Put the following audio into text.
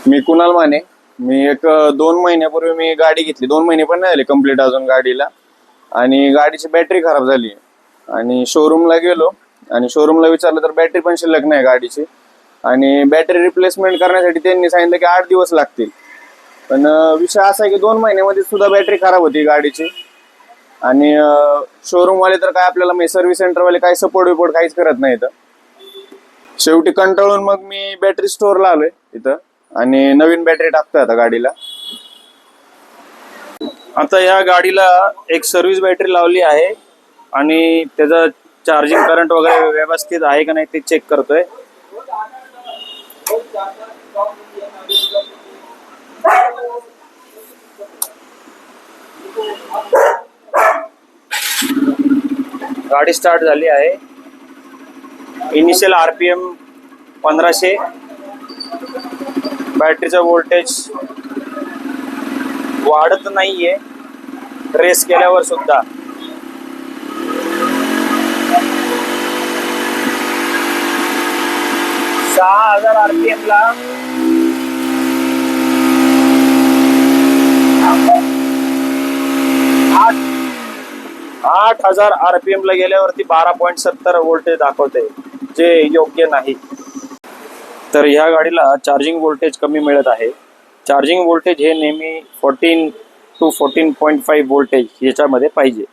मी कुणाल माने. मी एक 2 महिन्यापूर्वी मी गाडी घेतली. 2 महिने पण नाही झाले कंप्लीट अजून गाडीला. आणि गाडीची बॅटरी खराब झाली आणि शोरूमला गेलो आणि शोरूमला विचारलं तर बॅटरी पण शिल्लक नाही गाडीची. आणि बॅटरी रिप्लेसमेंट करण्यासाठी त्यांनी सांगितलं की 8 दिवस लागतील. पण विषय असा आहे की 2 महिन्यामध्ये सुद्धा बॅटरी खराब होती गाडीची. आणि शोरूमवाले तर काय आपल्याला सर्व्हिस सेंटरवाले काही सपोर्ट विपोर्ट काहीच करत नाहीत. शेवटी कंटाळून मग मी बॅटरी स्टोअरला आलोय इथं आणि नवीन बॅटरी टाकतोय आता गाडीला. आता या गाडीला एक सर्व्हिस बॅटरी लावली आहे आणि त्याचं चार्जिंग करंट वगैरे व्यवस्थित आहे का नाही ते चेक करतोय. गाडी स्टार्ट झाली आहे. Initial RPM 1500. बॅटरीचं व्होल्टेज वाढत नाहीये रेस केल्यावर सुद्धा. हजार RPM ला 8,000 RPM ला गेल्यावरती 12.70 व्होल्टेज दाखवते, जे योग्य नाही. तर ह्या गाडीला चार्जिंग व्होल्टेज कमी मिळत आहे. चार्जिंग व्होल्टेज हे नेहमी 14 to 14.5 व्होल्टेज याच्यामध्ये पाहिजे.